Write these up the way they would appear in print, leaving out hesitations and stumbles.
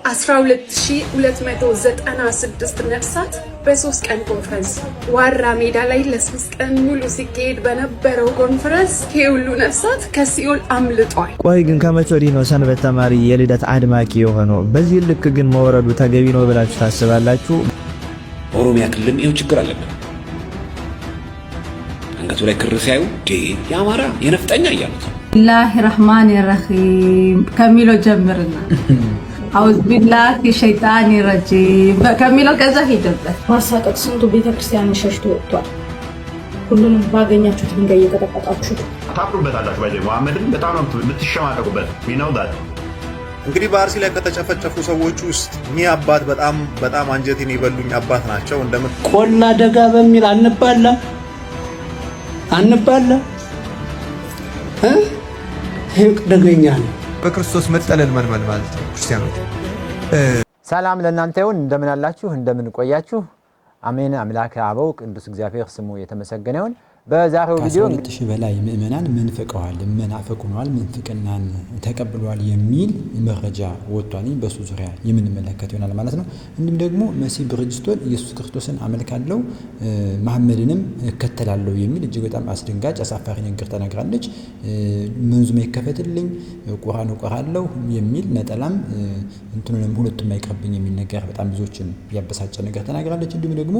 12296 ነፍሳት በ3 ቀን ኮንፈረንስ ዋራ ሜዳ ላይ ለ3 ቀን ሙሉ ሲካሄድ በነበረው ኮንፈረንስ ሁሉ ነፍሳት ከሲኦል አምልጧል። ቆይ ግን ከመቼ ወዲህ ነው ሰንበት ተማሪ የልደት አድማቂ የሆነው? በዚህ ልክ ግን መወረዱ ተገቢ ነው ብላችሁ ታስባላችሁ? ኦሮሚያ ክልል ይሄው ችግር አለበት። አንገቱ ላይ ክር ሲያዩ የአማራ የነፍጠኛ እያሉት ቢስሚላሂ ረህማኒ ረሂም ከሚለው ጀምርና አውዝ ቢላሂ ሸይጣኒ ረጂም ከሚለው ከዛ ሄደበት ማሳቀቅ ስንቱ ቤተክርስቲያን ሸሽቶ ወጥቷል። ሁሉንም ባገኛችሁት ድንጋይ እየተቀጠቀጣችሁ ታፍሩበታላችሁ። ባይዘ መሐመድን በጣም ነው የምትሸማቀቁበት። ነው ዳት እንግዲህ በአርሲ ላይ ከተጨፈጨፉ ሰዎች ውስጥ እኚህ አባት በጣም አንጀቴን ይበሉኝ አባት ናቸው። ቆላ ደጋ በሚል አንባላ ህቅ ደገኛ ነው። በክርስቶስ መጠለል መልመል ማለት ነው። ክርስቲያኖች ሰላም ለእናንተ ይሁን። እንደምን አላችሁ? እንደምን ቆያችሁ? አሜን። አምላከ አበው ቅዱስ እግዚአብሔር ስሙ የተመሰገነ ይሁን። በዛሬው ቪዲዮ ከ12 ሺህ በላይ ምእመናን መንፈቀዋል፣ መናፈቁናል፣ መንፍቅናን ተቀብሏል የሚል መረጃ ወጥቷል። በሱ ዙሪያ የምንመለከት ይሆናል ማለት ነው። እንዲሁም ደግሞ መሲህ ብርጅስቶን ኢየሱስ ክርስቶስን አመልካለሁ መሐመድንም እከተላለሁ የሚል እጅግ በጣም አስደንጋጭ አሳፋሪ ነገር ተናግራለች። መንዙም ይከፈትልኝ ቁርአን እቀራለሁ የሚል ነጠላም እንትኑንም ሁለቱም አይቀርብኝ የሚል ነገር በጣም ብዙዎችን ያበሳጨ ነገር ተናግራለች። እንዲሁም ደግሞ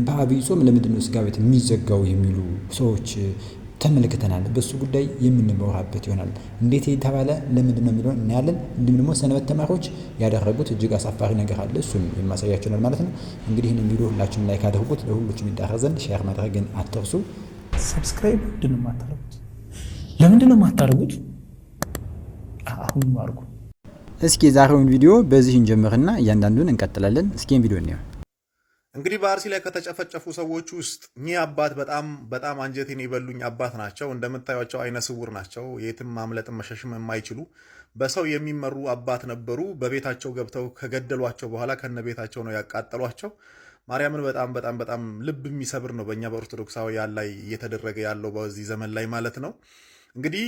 በአብይ ጾም ለምንድነው ስጋ ቤት የሚዘጋው የሚሉ ሰዎች ተመልክተናል። በሱ ጉዳይ የምንመወራበት ይሆናል። እንዴት የተባለ ለምንድነው የሚለውን እናያለን። እንዲሁም ደግሞ ሰንበት ተማሪዎች ያደረጉት እጅግ አሳፋሪ ነገር አለ። እሱን የማሳያችሁ ነው ማለት ነው። እንግዲህ ይህንን ቪዲዮ ሁላችሁም ላይክ አድርጉት፣ ለሁሉም ይዳረስ ዘንድ ሼር ማድረግን አትርሱ። ሰብስክራይብ ምንድነው የማታደርጉት? ለምንድነው የማታደርጉት? አሁን አድርጉ። እስኪ ዛሬውን ቪዲዮ በዚህ እንጀምርና እያንዳንዱን እንቀጥላለን። እስኪ ቪዲዮ እንየው። እንግዲህ በአርሲ ላይ ከተጨፈጨፉ ሰዎች ውስጥ እኚህ አባት በጣም አንጀቴን ይበሉኝ አባት ናቸው። እንደምታዩቸው አይነ ስውር ናቸው። የትም ማምለጥም መሸሽም የማይችሉ በሰው የሚመሩ አባት ነበሩ። በቤታቸው ገብተው ከገደሏቸው በኋላ ከነቤታቸው ነው ያቃጠሏቸው። ማርያምን በጣም ልብ የሚሰብር ነው በእኛ በኦርቶዶክሳውያን ላይ እየተደረገ ያለው በዚህ ዘመን ላይ ማለት ነው። እንግዲህ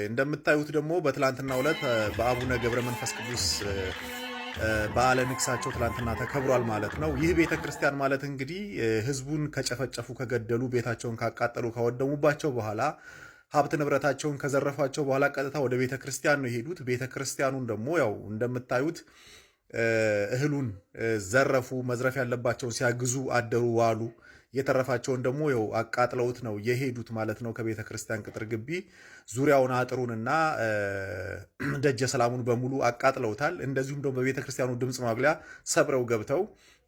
እንደምታዩት ደግሞ በትላንትናው ዕለት በአቡነ ገብረ መንፈስ ቅዱስ በዓለ ንግሳቸው ትላንትና ተከብሯል ማለት ነው። ይህ ቤተክርስቲያን ማለት እንግዲህ ህዝቡን ከጨፈጨፉ ከገደሉ ቤታቸውን ካቃጠሉ ካወደሙባቸው በኋላ ሀብት ንብረታቸውን ከዘረፏቸው በኋላ ቀጥታ ወደ ቤተክርስቲያን ነው የሄዱት። ቤተክርስቲያኑን ደግሞ ያው እንደምታዩት እህሉን ዘረፉ። መዝረፍ ያለባቸውን ሲያግዙ አደሩ ዋሉ። የተረፋቸውን ደግሞ ያው አቃጥለውት ነው የሄዱት ማለት ነው። ከቤተ ክርስቲያን ቅጥር ግቢ ዙሪያውን አጥሩንና ደጀ ሰላሙን በሙሉ አቃጥለውታል። እንደዚሁም ደግሞ በቤተ ክርስቲያኑ ድምጽ ማጉሊያ ሰብረው ገብተው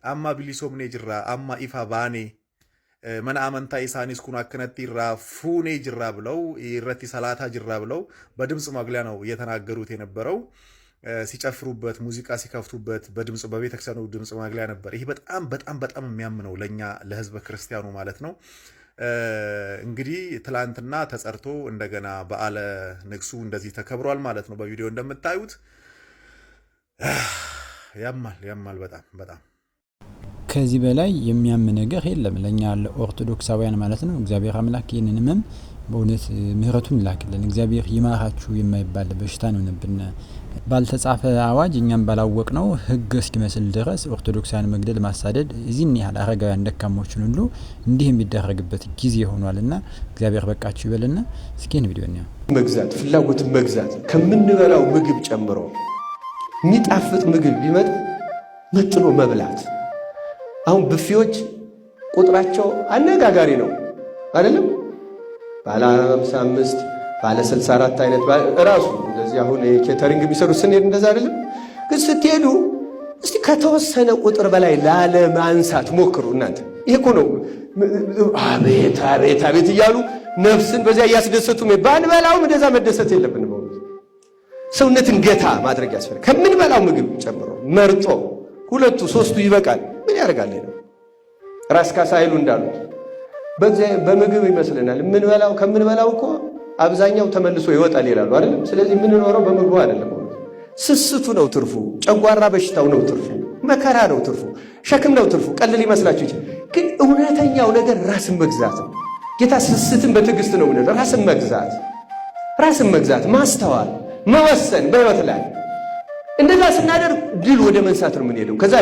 አማ ቢሊሶምኔ ጅራ አማ ኢፋ ባኔ መን አመንታ ኢሳኒስ ኩን አከነቲራ ፉኔ ጅራ ብለው ይረቲ ሰላታ ጅራ ብለው በድምጽ ማጉሊያ ነው የተናገሩት የነበረው። ሲጨፍሩበት ሙዚቃ ሲከፍቱበት በድምጽ በቤተክርስቲያኑ ድምጽ ማግለያ ነበር። ይሄ በጣም የሚያምነው ለኛ ለህዝበ ክርስቲያኑ ማለት ነው። እንግዲህ ትላንትና ተጸርቶ እንደገና በዓለ ንግሱ እንደዚህ ተከብሯል ማለት ነው። በቪዲዮ እንደምታዩት ያማል በጣም ከዚህ በላይ የሚያም ነገር የለም ለኛ ለኦርቶዶክሳውያን ማለት ነው። እግዚአብሔር አምላክ ይህንንም በእውነት ምህረቱን ይላክልን። እግዚአብሔር ይማራችሁ የማይባል በሽታ ነው ነብነ ባልተጻፈ አዋጅ እኛም ባላወቅ ነው ህግ እስኪመስል ድረስ ኦርቶዶክሳውያን መግደል ማሳደድ እዚህን ያህል አረጋውያን ደካሞችን ሁሉ እንዲህ የሚደረግበት ጊዜ ሆኗልና እግዚአብሔር በቃችሁ ይበልና። እስኪን ቪዲዮ ነው መግዛት ፍላጎት መግዛት ከምንበላው ምግብ ጨምሮ የሚጣፍጥ ምግብ ቢመጣ መጥኖ መብላት። አሁን ብፌዎች ቁጥራቸው አነጋጋሪ ነው አይደለም? ባለ 55 ባለ 64 አይነት ራሱ እንደዚህ አሁን ኬተሪንግ ቢሰሩ ስንሄድ እንደዛ አይደለም። ግን ስትሄዱ እስቲ ከተወሰነ ቁጥር በላይ ላለማንሳት ሞክሩ እናንተ። ይሄ እኮ ነው አቤት እያሉ ነፍስን በዚያ እያስደሰቱ ባንበላውም እንደዛ መደሰት የለብንም። ሰውነትን ገታ ማድረግ ያስፈልጋል። ከምንበላው ምግብ ጨምሮ መርጦ 2 3 ይበቃል። ምን ያደርጋል ነው ራስ ካሳይሉ እንዳሉት በምግብ ይመስለናል የምንበላው። ከምንበላው እኮ አብዛኛው ተመልሶ ይወጣል ይላሉ አይደል? ስለዚህ የምንኖረው በምግቡ አይደለም። ስስቱ ነው ትርፉ፣ ጨጓራ በሽታው ነው ትርፉ፣ መከራ ነው ትርፉ፣ ሸክም ነው ትርፉ። ቀልል ሊመስላችሁ ይችላል፣ ግን እውነተኛው ነገር ራስን መግዛት ነው። ጌታ ስስትን በትዕግስት ነው ብለን ራስን መግዛት፣ ማስተዋል፣ መወሰን በህይወት ላይ እንደዛ ስናደርግ ድል ወደ መንሳት ነው የምንሄደው። ከዛ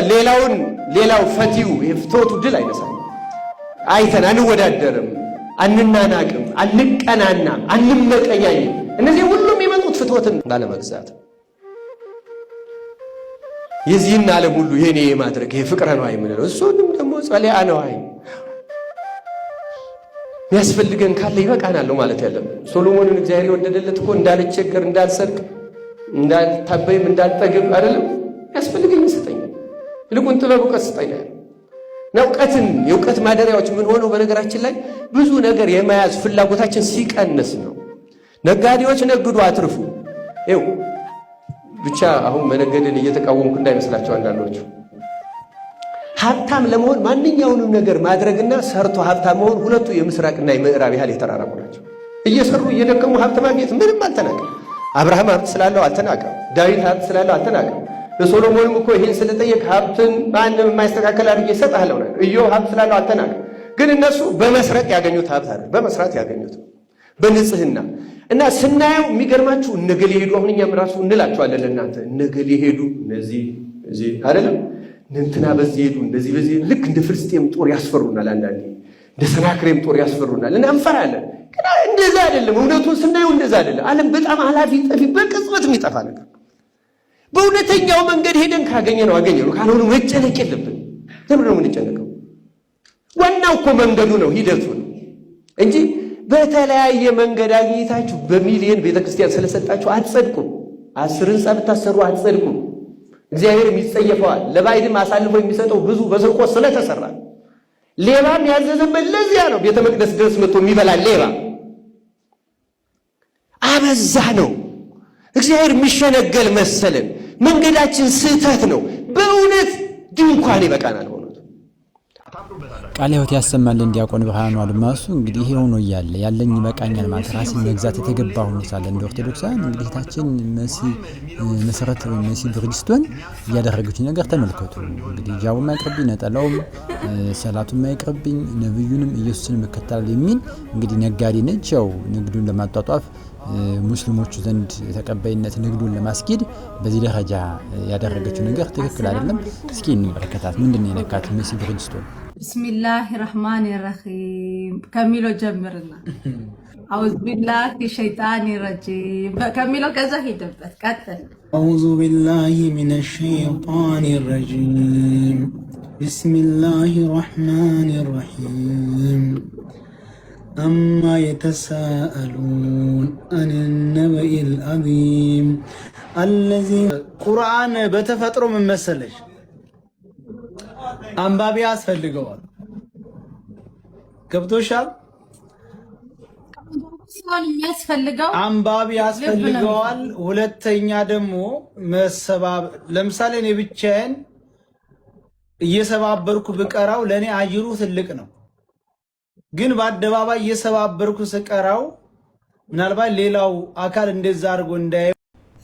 ሌላው ፈቲው የፍቶቱ ድል አይነሳም። አይተን አንወዳደርም፣ አንናናቅም፣ አንቀናናም፣ አንመቀኛኝም። እነዚህ ሁሉም የመጡት ፍትወትን ባለመግዛት የዚህን ዓለም ሁሉ የኔ የማድረግ ይሄ ፍቅረ ነዋይ የምንለው እሱንም ደግሞ ጸሊአ ነዋይ የሚያስፈልገን ካለ ይበቃናል ነው ማለት ያለብን። ሶሎሞንን እግዚአብሔር የወደደለት እኮ እንዳልቸገር፣ እንዳልሰርቅ፣ እንዳልታበይም እንዳልጠግብ አይደለም ያስፈልገኝ ስጠኝ፣ ይልቁን ጥበብ እውቀት ስጠኝ እና የእውቀት ማደሪያዎች ምን ሆነው በነገራችን ላይ ብዙ ነገር የመያዝ ፍላጎታችን ሲቀንስ ነው። ነጋዴዎች ነግዱ አትርፉ። ይኸው ብቻ አሁን መነገድን እየተቃወምኩ እንዳይመስላቸው አንዳንዶቹ። ሀብታም ለመሆን ማንኛውንም ነገር ማድረግና ሰርቶ ሀብታም መሆን ሁለቱ የምስራቅና የምዕራብ ያህል የተራራቁ ናቸው። እየሰሩ እየደከሙ ሀብት ማግኘት ምንም አልተናቀም። አብርሃም ሀብት ስላለው አልተናቀም። ዳዊት ሀብት ስላለው አልተናቀም። ለሶሎሞንም እኮ ይሄን ስለጠየቅ ሀብትን ማንም የማይስተካከል አድርጌ እሰጥሃለሁ ነው። ኢዮብ ሀብት ስላለው አልተናቀም። ግን እነሱ በመስረቅ ያገኙት ሀብት አይደል፣ በመስራት ያገኙት በንጽህና እና ስናየው የሚገርማችሁ እነገሌ ሄዱ። አሁን እኛም ራሱ እንላቸዋለን ለእናንተ እነገሌ ሄዱ፣ እነዚህ አይደለም እንትና በዚህ ሄዱ፣ እንደዚህ በዚህ ልክ እንደ ፍልስጤም ጦር ያስፈሩናል። አንዳንዴ እንደ ሰናክሬም ጦር ያስፈሩናል እና እንፈራለን። ግን እንደዛ አይደለም። እውነቱን ስናየው እንደዛ አይደለም። ዓለም በጣም ኃላፊ ጠፊ፣ በቅጽበት የሚጠፋ ነገር። በእውነተኛው መንገድ ሄደን ካገኘነው አገኘነው፣ ካልሆነ መጨነቅ የለብን። ለምን ነው የምንጨነቀው? ዋናው እኮ መንገዱ ነው፣ ሂደቱ ነው እንጂ በተለያየ መንገድ አግኝታችሁ በሚሊዮን ቤተክርስቲያን ስለሰጣችሁ አትጸድቁም። 10 ሕንፃ ብታሰሩ አትጸድቁም። እግዚአብሔር ይጸየፈዋል። ለባዕድም አሳልፎ የሚሰጠው ብዙ በስርቆት ስለተሰራ ሌባም ያዘዘበት ለዚያ ነው። ቤተ መቅደስ ድረስ መጥቶ የሚበላ ሌባ አበዛ ነው። እግዚአብሔር የሚሸነገል መሰለን። መንገዳችን ስህተት ነው። በእውነት ድንኳን ይበቃናል። ቃለ ሕይወት ያሰማልን ዲያቆን ብርሃኑ አድማሱ። እንግዲህ ይሄ ሆኖ እያለ ያለኝ ይበቃኛል ማለት ራስን መግዛት የተገባ ሆኖ ሳለ እንደ ኦርቶዶክሳውያን እንግዲህ ታችን መሰረት መሲ ብርጅስቶን እያደረገች ነገር ተመልከቱ። እንግዲህ ጃቡም አይቅርብኝ፣ ነጠላውም ሰላቱም አይቅርብኝ፣ ነብዩንም ኢየሱስን መከተል የሚል እንግዲህ ነጋዴ ነች። ያው ንግዱን ለማጧጧፍ ሙስሊሞቹ ዘንድ ተቀባይነት ንግዱን ለማስኬድ በዚህ ደረጃ ያደረገችው ነገር ትክክል አይደለም። እስኪ እንመለከታት። ምንድነው የነካት መሲ ብርጅስቶን? ቢስሚላህ ራህማን ራሂም ከሚለው ጀምርና አውዝ ቢላህ ሸይጣን ረጂም ከሚለው ከዛ ሄደበት ቀጥል። አውዙ ቢላሂ ሚነ ሸይጣን ረጂም ቢስሚላህ ራህማን ራሂም አማ የተሳአሉን አን ነበኢል ዐዚም አለዚ ቁርአን በተፈጥሮ ምን መሰለሽ አንባቢ ያስፈልገዋል። ገብቶሻል? አንባቢ ያስፈልገዋል። ሁለተኛ ደግሞ ለምሳሌ እኔ ብቻዬን እየሰባበርኩ ብቀራው ለእኔ አጅሩ ትልቅ ነው። ግን በአደባባይ እየሰባበርኩ ስቀራው ምናልባት ሌላው አካል እንደዛ አድርጎ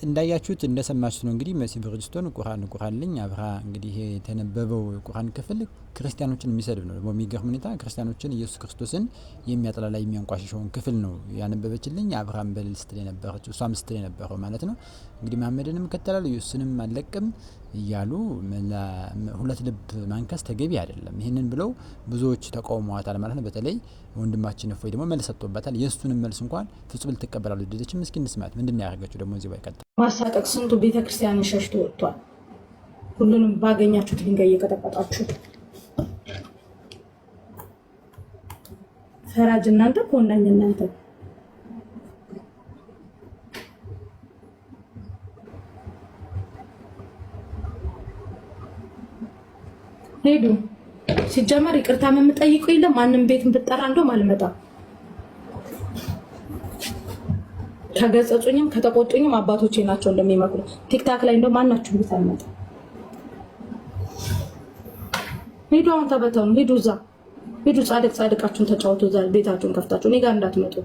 እንዳያችሁት እንደሰማችሁት ነው። እንግዲህ መሲ ብርጅስቶን ቁርአን ልኝ አብራ እንግዲህ የተነበበው ቁርአን ክፍል ክርስቲያኖችን የሚሰድብ ነው። ደግሞ የሚገርም ሁኔታ ክርስቲያኖችን ኢየሱስ ክርስቶስን የሚያጠላላ የሚያንቋሽሸውን ክፍል ነው ያነበበችልኝ። አብራም በልል ስትል የነበረችው እሷም ስትል የነበረው ማለት ነው። እንግዲህ መሐመድንም እከተላለሁ ኢየሱስንም አልለቅም እያሉ ሁለት ልብ ማንከስ ተገቢ አይደለም። ይህንን ብለው ብዙዎች ተቃውመዋታል ማለት ነው። በተለይ ወንድማችን እፎይ ደግሞ መልስ ሰጥቶባታል። የእሱንም መልስ እንኳን ፍጹም ልትቀበል አልወደደችም። እስኪ እንስማት። ምንድን ያደረገችው ደግሞ እዚህ ባይቀጥል ማሳቀቅ ስንቱ ቤተክርስቲያንን ሸሽቶ ወጥቷል። ሁሉንም ባገኛችሁት ድንጋይ እየቀጠቀጣችሁ ፈራጅ እናንተ፣ ኮንዳኝ እናንተ። ሄዱ ሲጀመር ይቅርታ የምጠይቁ የለም። ማንም ቤትን ብጠራ እንደውም አልመጣም። ከገጸጹኝም ከተቆጡኝም አባቶቼ ናቸው እንደሚመክሩ። ቲክታክ ላይ እንደውም ማናችሁ ቤት አልመጣም። ሄዱ፣ አሁን ተበተኑ። ሄዱ፣ እዛ ሄዱ። ጻድቃችሁን ተጫወቱ። እዛ ቤታችሁን ከፍታችሁ እኔ ጋር እንዳትመጡ።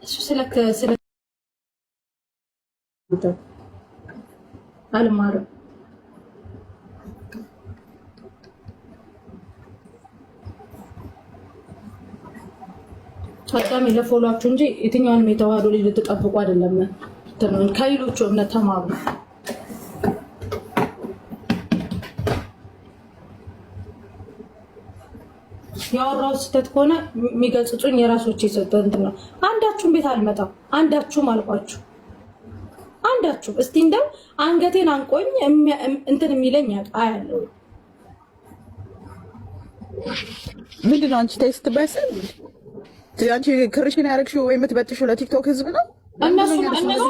እሱ ስለ አልማርም። አዳሜ ለፎሎአችሁ እንጂ የትኛውንም የተዋህዶ ልጅ ልትጠብቁ አይደለም። ከሌሎቹ እምነት ተማሩ። ያወራው ስህተት ከሆነ የሚገጽጹኝ የራሶች የሰጠው እንትን ነው። አንዳችሁም ቤት አልመጣም። አንዳችሁም አልኳችሁ። አንዳችሁ እስቲ እንደው አንገቴን አንቆኝ እንትን የሚለኝ አያለው። ምንድነው አንቺ ቴስት ባይሰል አንቺ ክርሽን ያረግሽው ወይ የምትበጥሽው ለቲክቶክ ህዝብ ነው? እነሱ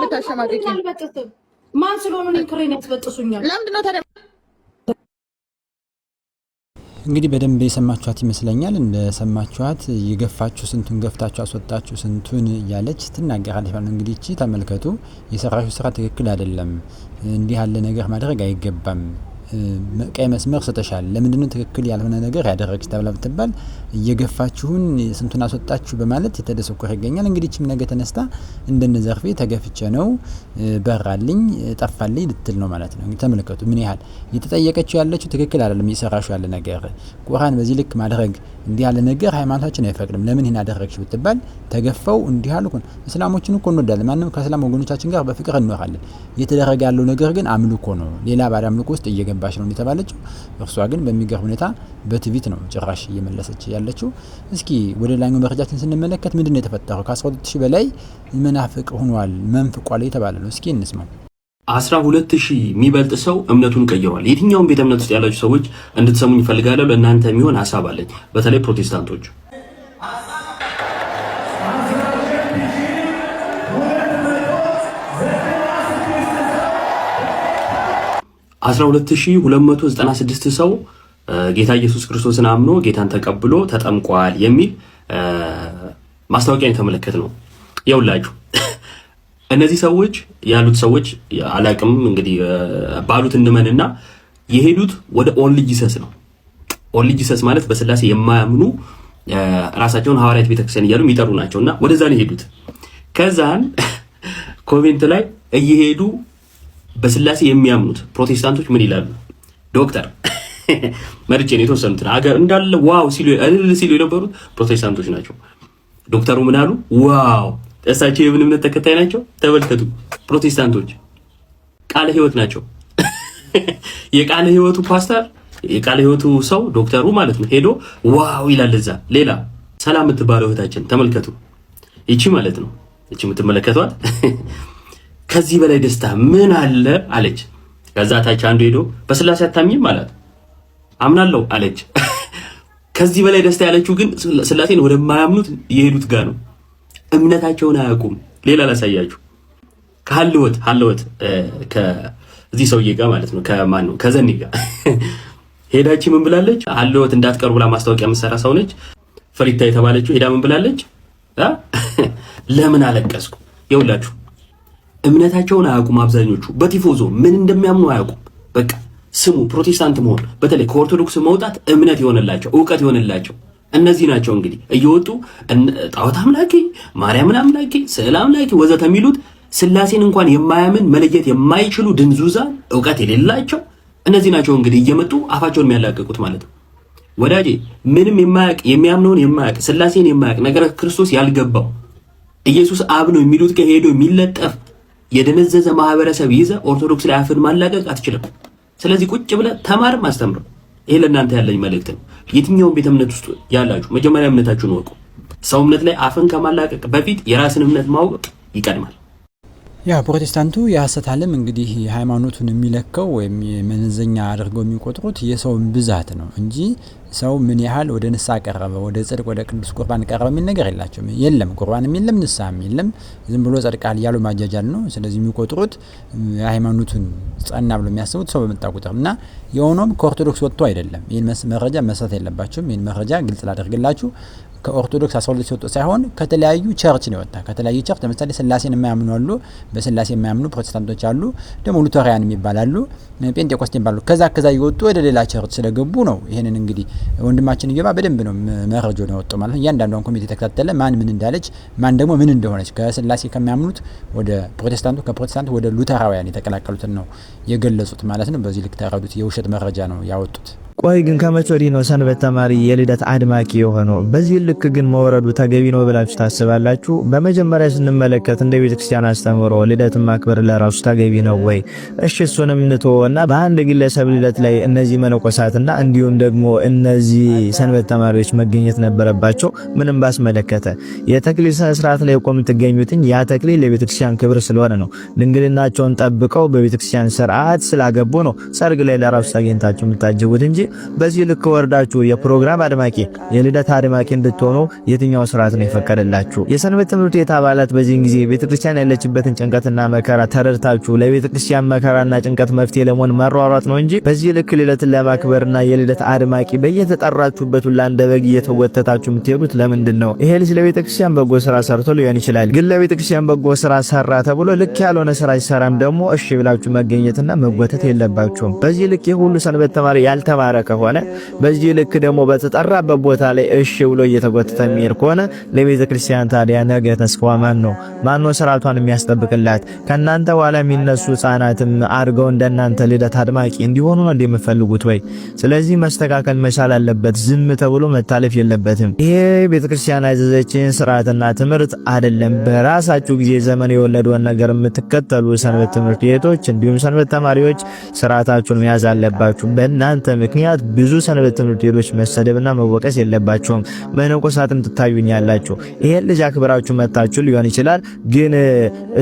ልታሸማቀቂ አልበጥስም። ማን ስለሆነ እኔን ክሬን ያስበጥሱኛል? ለምንድነው ታዲያ? እንግዲህ በደንብ የሰማችኋት ይመስለኛል። እንደሰማችኋት የገፋችሁ ስንቱን ገፍታችሁ አስወጣችሁ ስንቱን እያለች ትናገራለች ማለት ነው። እንግዲህ እቺ ተመልከቱ፣ የሰራችሁ ስራ ትክክል አይደለም፣ እንዲህ ያለ ነገር ማድረግ አይገባም፣ ቀይ መስመር ስተሻል፣ ለምንድነው ትክክል ያልሆነ ነገር ያደረግሽ ተብላ ብትባል እየገፋችሁን ስንቱን አስወጣችሁ በማለት የተደሰኮረ ይገኛል። እንግዲህ እቺም ነገ ተነስታ እንደነ ዘርፌ ተገፍቼ ነው በራልኝ ጠፋልኝ ልትል ነው ማለት ነው። እንግዲህ ተመልከቱ ምን ያህል እየተጠየቀችው ያለችው ትክክል አይደለም እየሰራሽው ያለ ነገር። ቁርአን በዚህ ልክ ማድረግ እንዲህ ያለ ነገር ሃይማኖታችን አይፈቅድም፣ ለምን ይሄን አደረግሽ ብትባል ተገፈው እንዲህ አልኩን። እስላሞችን እኮ እንወዳለን፣ ማንንም ከእስላም ወገኖቻችን ጋር በፍቅር እንኖራለን። እየተደረገ ያለው ነገር ግን አምልኮ ነው፣ ሌላ ባድ አምልኮ ውስጥ እየገባች ነው እንደተባለችው። እርሷ ግን በሚገርም ሁኔታ በትዕቢት ነው ጭራሽ እየመለሰች ያለችው። እስኪ ወደ ላይኛው መረጃችን ስንመለከት ምንድነው የተፈጠረው? ከ12000 በላይ መናፍቅ ሆኗል መንፍቋል የተባለ ነው። እስኪ እንስማው። 12000 የሚበልጥ ሰው እምነቱን ቀይሯል። የትኛውም ቤተ እምነት ውስጥ ያላችሁ ሰዎች እንድትሰሙኝ እፈልጋለሁ። ለእናንተ የሚሆን ሀሳብ አለኝ፣ በተለይ ፕሮቴስታንቶች። 12296 ሰው ጌታ ኢየሱስ ክርስቶስን አምኖ ጌታን ተቀብሎ ተጠምቋል የሚል ማስታወቂያን የተመለከተ ነው። ይኸውላችሁ እነዚህ ሰዎች ያሉት ሰዎች አላቅም እንግዲህ ባሉት እንመንና የሄዱት ወደ ኦንሊ ጂሰስ ነው። ኦንሊ ጂሰስ ማለት በስላሴ የማያምኑ ራሳቸውን ሐዋርያት ቤተክርስቲያን እያሉ የሚጠሩ ናቸውና ወደዛ ነው የሄዱት። ከዛን ኮሜንት ላይ እየሄዱ በስላሴ የሚያምኑት ፕሮቴስታንቶች ምን ይላሉ? ዶክተር መርጬ ነው የተወሰኑትን አገር እንዳለ ዋው ሲሉ የነበሩት ፕሮቴስታንቶች ናቸው። ዶክተሩ ምን አሉ? ዋው እሳቸው የምን እምነት ተከታይ ናቸው? ተመልከቱ። ፕሮቴስታንቶች ቃለ ሕይወት ናቸው። የቃለ ሕይወቱ ፓስተር የቃለ ሕይወቱ ሰው ዶክተሩ ማለት ነው ሄዶ ዋው ይላል። እዛ ሌላ ሰላም የምትባለው እህታችን ተመልከቱ። ይቺ ማለት ነው ይቺ የምትመለከቷት ከዚህ በላይ ደስታ ምን አለ አለች። ከዛ ታች አንዱ ሄዶ በስላሴ አታምኝም ማለት አምናለሁ አለች። ከዚህ በላይ ደስታ ያለችው ግን ስላሴን ወደማያምኑት የሄዱት ጋር ነው። እምነታቸውን አያውቁም። ሌላ ላሳያችሁ። ከሀልወት ከዚህ ሰውዬ ጋር ማለት ነው ከማን ነው ከዘኒ ጋር ሄዳች ምን ብላለች? ሀልወት እንዳትቀርቡ ብላ ማስታወቂያ የምትሰራ ሰው ነች። ፍሪታ የተባለችው ሄዳ ምን ብላለች? ለምን አለቀስኩ? ይኸውላችሁ እምነታቸውን አያውቁም። አብዛኞቹ በቲፎዞ ምን እንደሚያምኑ አያውቁም። በቃ ስሙ ፕሮቴስታንት መሆን በተለይ ከኦርቶዶክስ መውጣት እምነት ይሆንላቸው እውቀት ይሆንላቸው። እነዚህ ናቸው እንግዲህ እየወጡ ጣዖት አምላኪ፣ ማርያምን አምላኪ፣ ስዕል አምላኪ ወዘተ የሚሉት ስላሴን እንኳን የማያምን መለየት የማይችሉ ድንዙዛ እውቀት የሌላቸው እነዚህ ናቸው እንግዲህ እየመጡ አፋቸውን የሚያላቅቁት ማለት ነው። ወዳጄ ምንም የማያውቅ የሚያምነውን የማያውቅ ስላሴን የማያውቅ ነገረ ክርስቶስ ያልገባው ኢየሱስ አብ ነው የሚሉት ከሄዶ የሚለጠፍ የደነዘዘ ማህበረሰብ ይዘ ኦርቶዶክስ ላይ አፍን ማላቀቅ አትችልም። ስለዚህ ቁጭ ብለ ተማርም አስተምር። ይሄ ለእናንተ ያለኝ መልእክት ነው። የትኛውም ቤተ እምነት ውስጥ ያላችሁ መጀመሪያ እምነታችሁን ወቁ። ሰው እምነት ላይ አፍን ከማላቀቅ በፊት የራስን እምነት ማወቅ ይቀድማል። ያ ፕሮቴስታንቱ የሐሰት ዓለም እንግዲህ ሃይማኖቱን የሚለካው ወይም መነዘኛ አድርገው የሚቆጥሩት የሰውን ብዛት ነው እንጂ ሰው ምን ያህል ወደ ንስሐ ቀረበ፣ ወደ ጽድቅ፣ ወደ ቅዱስ ቁርባን ቀረበ የሚል ነገር የላቸውም። የለም ቁርባንም የለም ንስሐም የለም፣ ዝም ብሎ ጸድቃል እያሉ ማጃጃል ነው። ስለዚህ የሚቆጥሩት ሃይማኖቱን ጸና ብሎ የሚያስቡት ሰው በመጣ ቁጥር እና የሆነም ከኦርቶዶክስ ወጥቶ አይደለም። ይህን መረጃ መሳት የለባቸውም። ይህን መረጃ ግልጽ ላደርግላችሁ። ከኦርቶዶክስ 12 ሲወጡ ሳይሆን ከተለያዩ ቸርች ነው የወጣ። ከተለያዩ ቸርች ለምሳሌ ስላሴን የማያምኑ አሉ፣ በስላሴ የማያምኑ ፕሮቴስታንቶች አሉ፣ ደግሞ ሉተሪያን የሚባላሉ፣ ጴንጤቆስጤ የሚባሉ ከዛ ይወጡ ወደ ሌላ ቸርች ስለገቡ ነው። ይሄንን እንግዲህ ወንድማችን ይገባ በደንብ ነው መረጃው ነው የወጣው ማለት ነው። እያንዳንዷን ኮሚቴ ተከታተለ ማን ምን እንዳለች ማን ደግሞ ምን እንደሆነች ከስላሴ ከሚያምኑት ወደ ፕሮቴስታንቱ ከፕሮቴስታንቱ ወደ ሉተራውያን የተቀላቀሉትን ነው የገለጹት ማለት ነው። በዚህ ልክ ተረዱት። የውሸት መረጃ ነው ያወጡት። ቆይ ግን ከመቼ ወዲህ ነው ሰንበት ተማሪ የልደት አድማቂ የሆነው? በዚህ ልክ ግን መውረዱ ተገቢ ነው ብላችሁ ታስባላችሁ? በመጀመሪያ ስንመለከት እንደ ቤተክርስቲያን አስተምሮ ልደትን ማክበር ለራሱ ተገቢ ነው ወይ? እሺ እሱንም እንተወውና በአንድ ግለሰብ ልደት ላይ እነዚህ መነኮሳትና እንዲሁም ደግሞ እነዚህ ሰንበት ተማሪዎች መገኘት ነበረባቸው። ምንም ባስመለከተ የተክሊል ስነ ስርዓት ላይ ቆም የምትገኙትን ያ ተክሊል ለቤተክርስቲያን ክብር ስለሆነ ነው። ድንግልናቸውን ጠብቀው በቤተክርስቲያን ስርዓት ስላገቡ ነው ሰርግ ላይ ለራሱ ተገኝታችሁ የምታጅቡት እንጂ በዚህ ልክ ወርዳችሁ የፕሮግራም አድማቂ የልደት አድማቂ እንድትሆኑ የትኛው ስርዓት ነው የፈቀደላችሁ? የሰንበት ትምህርት ቤት አባላት በዚህን ጊዜ ቤተክርስቲያን ያለችበትን ጭንቀትና መከራ ተረድታችሁ ለቤተክርስቲያን መከራና ጭንቀት መፍትሄ ለመሆን መሯሯጥ ነው እንጂ በዚህ ልክ ልደትን ለማክበርና የልደት አድማቂ በየተጠራችሁበት ሁሉ እንደ በግ እየተወተታችሁ የምትሄዱት ለምንድን ነው? ይሄ ልጅ ለቤተክርስቲያን በጎ ስራ ሰርቶ ሊሆን ይችላል። ግን ለቤተክርስቲያን በጎ ስራ ሰራ ተብሎ ልክ ያልሆነ ስራ ይሰራም ደግሞ እሺ ብላችሁ መገኘትና መጎተት የለባችሁም። በዚህ ልክ የሁሉ ሰንበት ተማሪ ያልተማረ ከሆነ በዚህ ልክ ደግሞ በተጠራበት ቦታ ላይ እሺ ብሎ እየተጎተተ የሚሄድ ከሆነ ለቤተ ክርስቲያን ታዲያ ነገ ተስፋዋ ማን ነው? ማን ነው ስርዓቷን የሚያስጠብቅላት? ከናንተ ኋላ የሚነሱ ህፃናትም አድርገው እንደናንተ ልደት አድማቂ እንዲሆኑ ነው እንደምትፈልጉት ወይ? ስለዚህ መስተካከል መቻል አለበት። ዝም ተብሎ መታለፍ የለበትም። ይሄ ቤተ ክርስቲያን ያዘዘችን ስርዓትና ትምህርት አይደለም። በራሳችሁ ጊዜ ዘመን የወለደውን ነገር የምትከተሉ ሰንበት ትምህርት ቤቶች እንዲሁም ሰንበት ተማሪዎች ስርዓታችሁን መያዝ አለባችሁ። በእናንተ ምክንያት ብዙ ሰንበት ትምህርት ቤቶች መሰደብና መወቀስ የለባቸውም። መነኮሳትም ትታዩኛላችሁ። ይሄን ልጅ አክብራችሁ መታችሁ ሊሆን ይችላል። ግን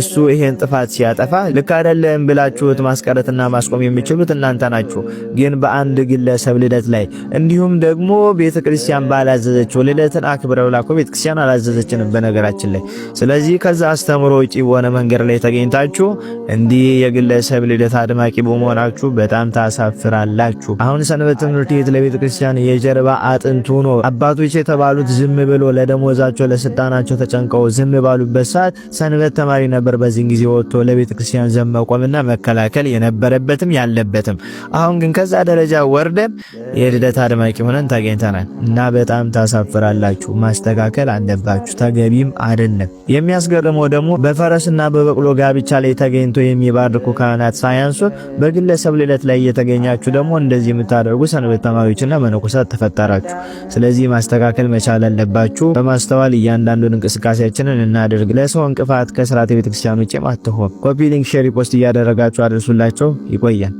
እሱ ይሄን ጥፋት ሲያጠፋ ልክ አይደለም ብላችሁት ማስቀረትና ማስቆም የሚችሉት እናንተ ናችሁ። ግን በአንድ ግለሰብ ልደት ላይ እንዲሁም ደግሞ ቤተክርስቲያን ባላዘዘችው ልደትን አክብረው ላኮ ቤተክርስቲያን አላዘዘችንም በነገራችን ላይ። ስለዚህ ከዛ አስተምሮ ውጪ በሆነ መንገድ ላይ ተገኝታችሁ እንዲህ የግለሰብ ልደት አድማቂ በመሆናችሁ በጣም ታሳፍራላችሁ። አሁን ሰንበት ትምህርት ቤት ለቤተክርስቲያን የጀርባ አጥንት ሆኖ አባቶች የተባሉት ዝም ብሎ ለደሞዛቸው ለስልጣናቸው ተጨንቀው ዝም ባሉበት ሰዓት ሰንበት ተማሪ ነበር በዚህን ጊዜ ወጥቶ ለቤተክርስቲያን ዘብ መቆምና መከላከል የነበረበትም ያለበትም። አሁን ግን ከዛ ደረጃ ወርደን የልደት አድማቂ ሆነን ተገኝተናል እና በጣም ታሳፍራላችሁ። ማስተካከል አለባችሁ። ተገቢም አይደለም። የሚያስገርመው ደግሞ በፈረስና በበቅሎ ጋብቻ ላይ ተገኝቶ የሚባርኩ ካህናት ሳያንሱ በግለሰብ ልደት ላይ እየተገኛችሁ ደግሞ እንደዚህ የምታደርጉ ሰንበት ተማሪዎችና መነኮሳት ተፈጠራችሁ። ስለዚህ ማስተካከል መቻል አለባችሁ። በማስተዋል እያንዳንዱን እንቅስቃሴያችንን እናድርግ። ለሰው እንቅፋት ከስርዓተ ቤተክርስቲያን ውጪ አትሆን። ኮፒ ሊንክ፣ ሼር፣ ፖስት እያደረጋችሁ አድርሱላቸው። ይቆያል።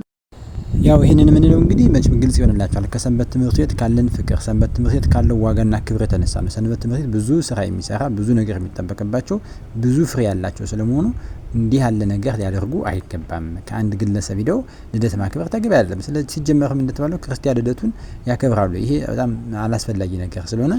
ያው ይሄንን የምንለው እንግዲህ መቼም ግልጽ ይሆንላችኋል። ከሰንበት ትምህርት ቤት ካለን ፍቅር፣ ሰንበት ትምህርት ቤት ካለው ዋጋና ክብር የተነሳ ነው። ሰንበት ትምህርት ቤት ብዙ ስራ የሚሰራ ብዙ ነገር የሚጠበቅባቸው ብዙ ፍሬ ያላቸው ስለመሆኑ እንዲህ ያለ ነገር ሊያደርጉ አይገባም። ከአንድ ግለሰብ ሂደው ልደት ማክበር ተገቢ አይደለም። ስለዚህ ሲጀመርም እንደተባለው ክርስቲያን ልደቱን ያከብራሉ። ይሄ በጣም አላስፈላጊ ነገር ስለሆነ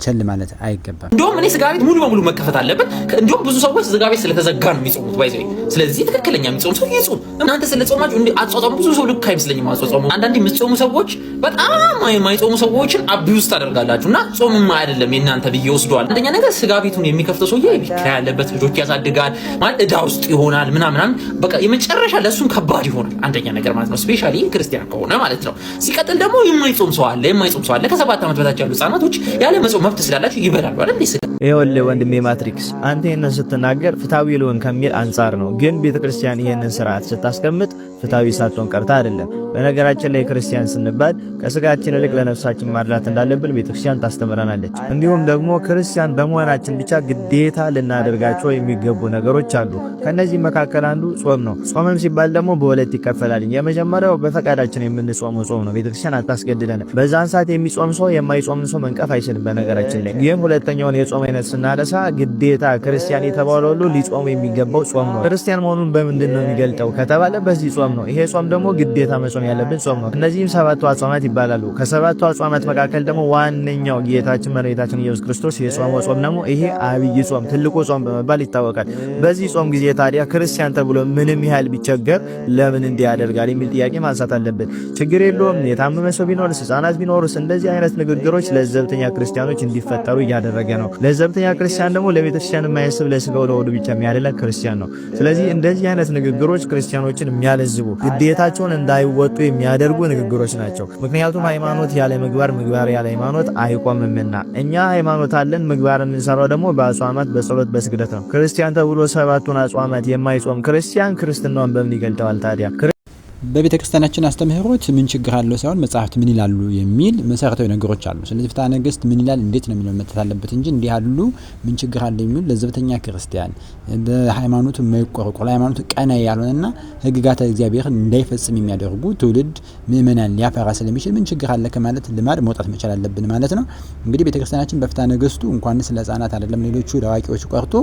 ቸል ማለት አይገባም። እንደውም እኔ ስጋ ቤት ሙሉ በሙሉ መከፈት አለበት። እንደውም ብዙ ሰዎች ስጋ ቤት ስለተዘጋ ነው የሚጾሙት ባይዘይ። ስለዚህ ትክክለኛ የሚጾም ሰው ይጾም። እናንተ ስለጾማችሁ እንዴ አጾሙ ብዙ ሰው ልክ አይመስለኝም። አጾሙ አንዳንዴ የምትጾሙ ሰዎች በጣም የማይጾሙ ሰዎችን አቢውስ ታደርጋላችሁና ጾምማ አይደለም የእናንተ ብዬ ወስዷል። አንደኛ ነገር ስጋ ቤቱን የሚከፍተው ሰውዬ ቢካ ያለበት ልጆች ያሳድጋል ማለት እዳ ውስጥ ይሆናል ምናምን በቃ የመጨረሻ ለሱም ከባድ ይሆናል። አንደኛ ነገር ማለት ነው ስፔሻሊ ክርስቲያን ከሆነ ማለት ነው። ሲቀጥል ደግሞ የማይጾም ሰው አለ ከ7 ዓመት በታች ያሉ ህጻናቶች ያለ መጾም መብት ስላላችሁ ይበላሉ አይደል? ይኸውልህ ወንድሜ ማትሪክስ አንተ ይሄንን ስትናገር ፍትሃዊ ልሆን ከሚል አንጻር ነው። ግን ቤተክርስቲያን ይሄንን ስርዓት ስታስቀምጥ ፍትሃዊ ሳትሆን ቀርታ አይደለም። በነገራችን ላይ ክርስቲያን ስንባል ከስጋችን ይልቅ ለነፍሳችን ማድላት እንዳለብን ቤተክርስቲያን ታስተምረናለች። እንዲሁም ደግሞ ክርስቲያን በመሆናችን ብቻ ግዴታ ልናደርጋቸው የሚገቡ ነገሮች አሉ። ከነዚህ መካከል አንዱ ጾም ነው። ጾምም ሲባል ደግሞ በሁለት ይከፈላል። የመጀመሪያው በፈቃዳችን የምንጾመው ጾም ነው። ቤተክርስቲያን አታስገድደንም። በዛን ሰዓት የሚጾም ሰው የማይጾም ሰው መንቀፍ አይችልም። በነገራችን ላይ ግን ሁለተኛውን የጾም አይነት ስናነሳ ግዴታ ክርስቲያን የተባለው ሁሉ ሊጾም የሚገባው ጾም ነው። ክርስቲያን መሆኑን በምንድን ነው የሚገልጠው ከተባለ በዚህ ጾም ነው። ይሄ ጾም ደግሞ ግዴታ መጾም ያለብን ጾም ነው። እነዚህም 7 አጽዋማት ይባላሉ። ከ7 አጽዋማት መካከል ደግሞ ዋነኛው ጌታችን መድኃኒታችን ኢየሱስ ክርስቶስ የጾመው ጾም ደግሞ ይሄ አብይ ጾም ትልቁ ጾም በመባል ይታወቃል። በዚህ ጾም ጊዜ ታዲያ ክርስቲያን ተብሎ ምንም ያህል ቢቸገር ለምን እንዲህ ያደርጋል የሚል ጥያቄ ማንሳት አለበት። ችግር የለውም የታመመ ሰው ቢኖርስ ህፃናት ቢኖርስ እንደዚህ አይነት ንግግሮች ለዘብተኛ ክርስቲያኖች እንዲፈጠሩ እያደረገ ነው። ለዘብተኛ ክርስቲያን ደግሞ ለቤተክርስቲያን የማያስብ ለስጋው ለሆዱ ብቻ የሚያደላ ክርስቲያን ነው። ስለዚህ እንደዚህ አይነት ንግግሮች ክርስቲያኖችን የሚያለዝቡ ግዴታቸውን እንዳይወጡ የሚያደርጉ ንግግሮች ናቸው። ምክንያቱም ሃይማኖት ያለ ምግባር፣ ምግባር ያለ ሃይማኖት አይቆምምና እኛ ሃይማኖት አለን። ምግባር የምንሰራው ደግሞ በአጽዋማት በጸሎት በስግደት ነው። ክርስቲያን ተብሎ 7ቱን አጽዋማት የማይጾም ክርስቲያን ክርስትናውን በምን ይገልጠዋል ታዲያ? በቤተ ክርስቲያናችን አስተምህሮት ምን ችግር አለው ሳይሆን መጽሐፍት ምን ይላሉ የሚል መሰረታዊ ነገሮች አሉ። ስለዚህ ፍትሐ ነገሥት ምን ይላል እንዴት ነው የሚለው መተት አለበት እንጂ እንዲህ ያሉ ምን ችግር አለ የሚሉ ለዘብተኛ ክርስቲያን በሃይማኖቱ የማይቆረቆር ሃይማኖቱ ቀና ያልሆነና ሕግጋተ እግዚአብሔርን እንዳይፈጽም የሚያደርጉ ትውልድ ምእመናን ሊያፈራ ስለሚችል ምን ችግር አለ ከማለት ልማድ መውጣት መቻል አለብን ማለት ነው። እንግዲህ ቤተ ክርስቲያናችን በፍትሐ ነገሥቱ እንኳን ስለ ሕፃናት አይደለም ሌሎቹ ለአዋቂዎች ቀርቶ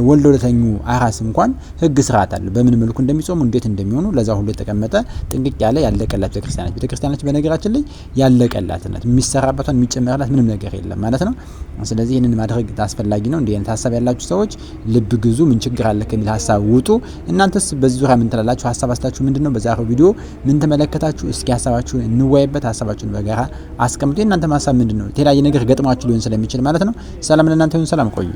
ወልደው ለተኙ አራስ እንኳን ሕግ ስርዓት አለ። በምን መልኩ እንደሚጾሙ እንዴት እንደሚሆኑ ለዛ ሁሉ የተቀመጠ ጥንቅቅ ያለ ያለቀላት ቤተክርስቲያናችን በነገራችን ላይ ያለቀላት ናት። የሚሰራበቷን የሚጨመርላት ምንም ነገር የለም ማለት ነው። ስለዚህ ይህንን ማድረግ አስፈላጊ ነው። እንዲህ አይነት ሀሳብ ያላችሁ ሰዎች ልብ ግዙ። ምን ችግር አለ ከሚል ሀሳብ ውጡ። እናንተስ በዚህ ዙሪያ ምን ትላላችሁ? ሀሳብ አስታችሁ ምንድነው? በዛሬው ቪዲዮ ምን ተመለከታችሁ? እስኪ ሀሳባችሁን እንወያይበት። ሀሳባችሁን በጋራ አስቀምጡ። እናንተ ሀሳብ ምንድነው? የተለያየ ነገር ገጥሟችሁ ሊሆን ስለሚችል ማለት ነው። ሰላም ለእናንተ ይሁን። ሰላም ቆዩ።